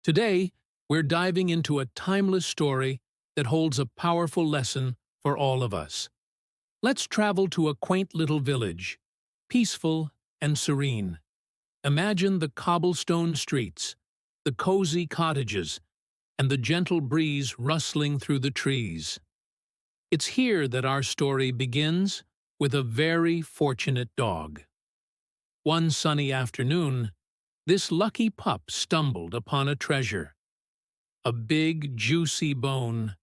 Today, we're diving into a timeless story that holds a powerful lesson for all of us. Let's travel to a quaint little village, peaceful and serene. Imagine the cobblestone streets, the cozy cottages, and the gentle breeze rustling through the trees. It's here that our story begins with a very fortunate dog. One sunny afternoon, this lucky pup stumbled upon a treasure. A big, juicy bone,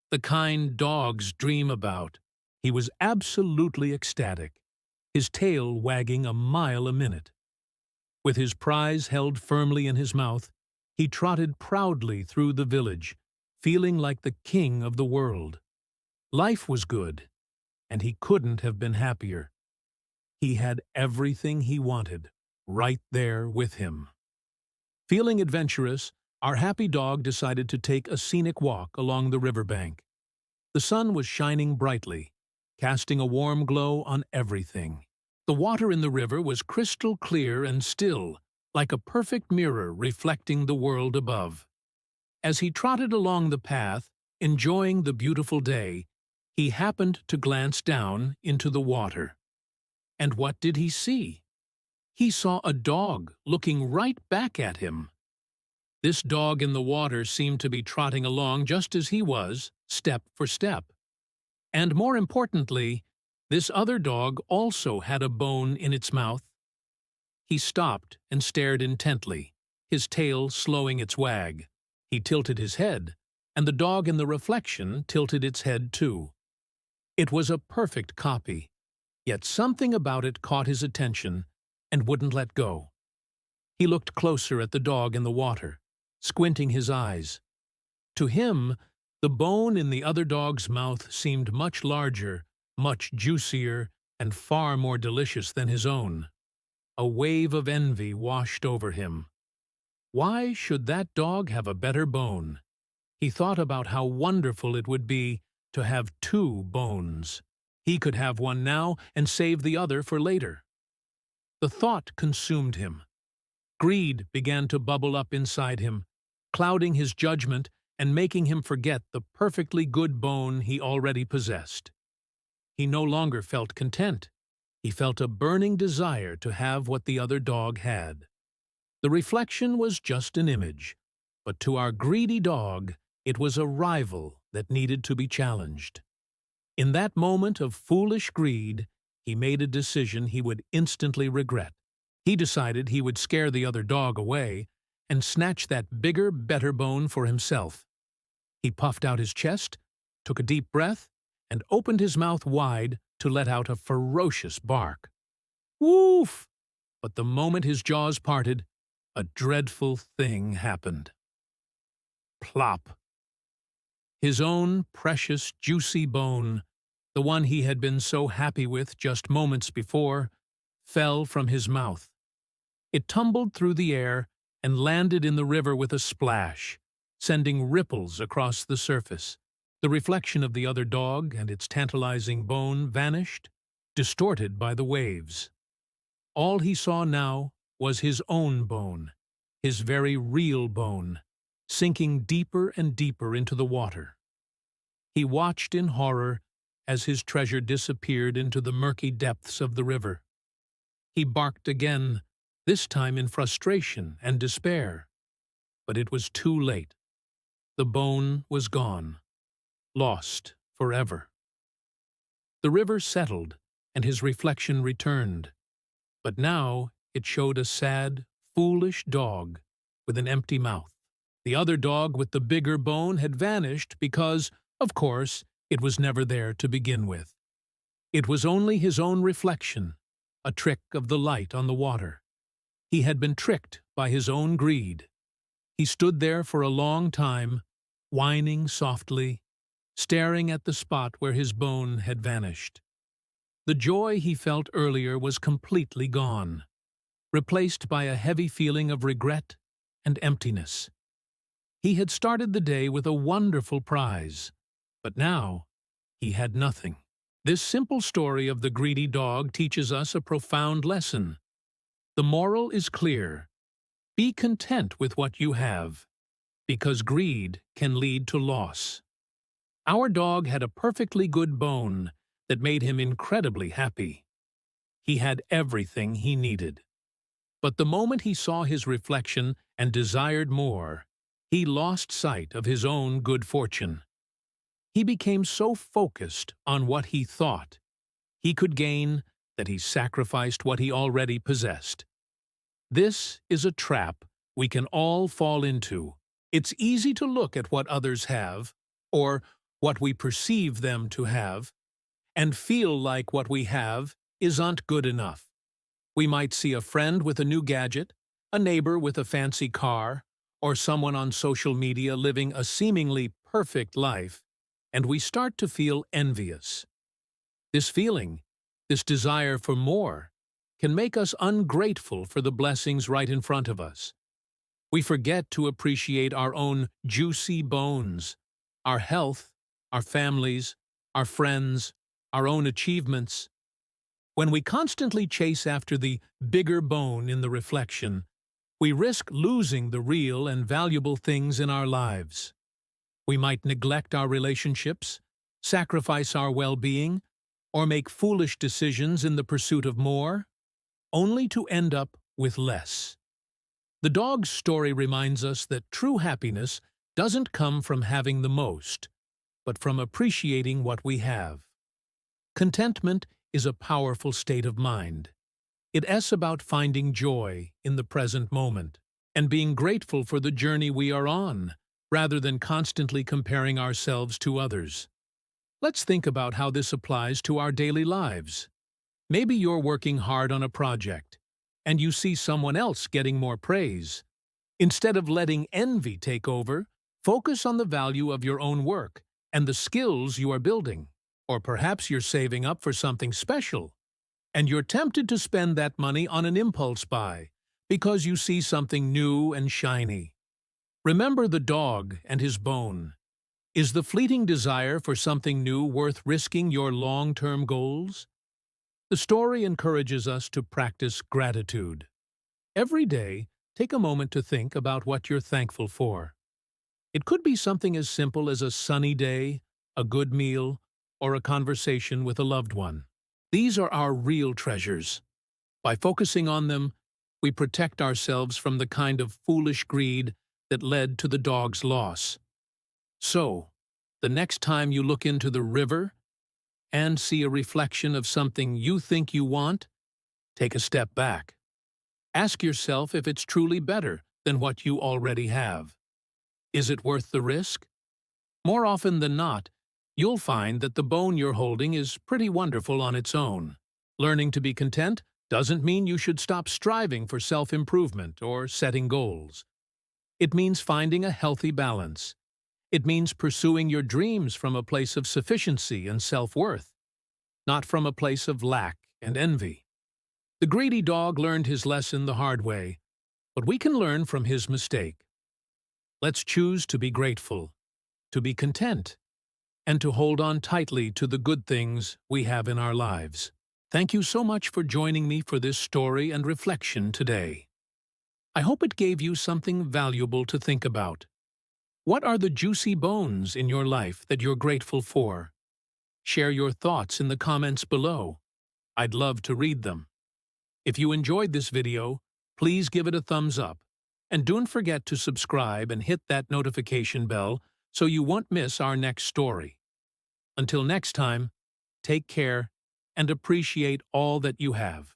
the kind dogs dream about. He was absolutely ecstatic, his tail wagging a mile a minute. With his prize held firmly in his mouth, he trotted proudly through the village, feeling like the king of the world. Life was good, and he couldn't have been happier. He had everything he wanted, right there with him. Feeling adventurous, our happy dog decided to take a scenic walk along the riverbank. The sun was shining brightly, casting a warm glow on everything. The water in the river was crystal clear and still, like a perfect mirror reflecting the world above. As he trotted along the path, enjoying the beautiful day, he happened to glance down into the water. And what did he see? He saw a dog looking right back at him. This dog in the water seemed to be trotting along just as he was, step for step. And more importantly, this other dog also had a bone in its mouth. He stopped and stared intently, his tail slowing its wag. He tilted his head, and the dog in the reflection tilted its head too. It was a perfect copy, yet something about it caught his attention and wouldn't let go. He looked closer at the dog in the water, squinting his eyes. To him, the bone in the other dog's mouth seemed much larger, much juicier, and far more delicious than his own. A wave of envy washed over him. Why should that dog have a better bone? He thought about how wonderful it would be to have two bones. He could have one now and save the other for later. The thought consumed him. Greed began to bubble up inside him, clouding his judgment and making him forget the perfectly good bone he already possessed. He no longer felt content. He felt a burning desire to have what the other dog had. The reflection was just an image, but to our greedy dog, it was a rival that needed to be challenged. In that moment of foolish greed, he made a decision he would instantly regret. He decided he would scare the other dog away and snatch that bigger, better bone for himself. He puffed out his chest, took a deep breath, and opened his mouth wide to let out a ferocious bark. Woof! But the moment his jaws parted, a dreadful thing happened. Plop! His own precious, juicy bone, the one he had been so happy with just moments before, fell from his mouth. It tumbled through the air and landed in the river with a splash, sending ripples across the surface. The reflection of the other dog and its tantalizing bone vanished, distorted by the waves. All he saw now was his own bone, his very real bone, sinking deeper and deeper into the water. He watched in horror as his treasure disappeared into the murky depths of the river. He barked again, this time in frustration and despair. But it was too late. The bone was gone, lost forever. The river settled, and his reflection returned. But now it showed a sad, foolish dog with an empty mouth. The other dog with the bigger bone had vanished because, of course, it was never there to begin with. It was only his own reflection, a trick of the light on the water. He had been tricked by his own greed. He stood there for a long time, whining softly, staring at the spot where his bone had vanished. The joy he felt earlier was completely gone, replaced by a heavy feeling of regret and emptiness. He had started the day with a wonderful prize, but now he had nothing. This simple story of the greedy dog teaches us a profound lesson. The moral is clear. Be content with what you have, because greed can lead to loss. Our dog had a perfectly good bone that made him incredibly happy. He had everything he needed. But the moment he saw his reflection and desired more, he lost sight of his own good fortune. He became so focused on what he thought he could gain that he sacrificed what he already possessed. This is a trap we can all fall into. It's easy to look at what others have, or what we perceive them to have, and feel like what we have isn't good enough. We might see a friend with a new gadget, a neighbor with a fancy car, or someone on social media living a seemingly perfect life, and we start to feel envious. This feeling, this desire for more, can make us ungrateful for the blessings right in front of us. We forget to appreciate our own juicy bones, our health, our families, our friends, our own achievements. When we constantly chase after the bigger bone in the reflection, we risk losing the real and valuable things in our lives. We might neglect our relationships, sacrifice our well-being, or make foolish decisions in the pursuit of more, only to end up with less. The dog's story reminds us that true happiness doesn't come from having the most, but from appreciating what we have. Contentment is a powerful state of mind. It's about finding joy in the present moment and being grateful for the journey we are on, rather than constantly comparing ourselves to others. Let's think about how this applies to our daily lives. Maybe you're working hard on a project, and you see someone else getting more praise. Instead of letting envy take over, focus on the value of your own work and the skills you are building. Or perhaps you're saving up for something special, and you're tempted to spend that money on an impulse buy because you see something new and shiny. Remember the dog and his bone. Is the fleeting desire for something new worth risking your long-term goals? The story encourages us to practice gratitude. Every day, take a moment to think about what you're thankful for. It could be something as simple as a sunny day, a good meal, or a conversation with a loved one. These are our real treasures. By focusing on them, we protect ourselves from the kind of foolish greed that led to the dog's loss. So, the next time you look into the river and see a reflection of something you think you want, take a step back. Ask yourself if it's truly better than what you already have. Is it worth the risk? More often than not, you'll find that the bone you're holding is pretty wonderful on its own. Learning to be content doesn't mean you should stop striving for self-improvement or setting goals. It means finding a healthy balance. It means pursuing your dreams from a place of sufficiency and self-worth, not from a place of lack and envy. The greedy dog learned his lesson the hard way, but we can learn from his mistake. Let's choose to be grateful, to be content, and to hold on tightly to the good things we have in our lives. Thank you so much for joining me for this story and reflection today. I hope it gave you something valuable to think about. What are the juicy bones in your life that you're grateful for? Share your thoughts in the comments below. I'd love to read them. If you enjoyed this video, please give it a thumbs up, and don't forget to subscribe and hit that notification bell so you won't miss our next story. Until next time, take care and appreciate all that you have.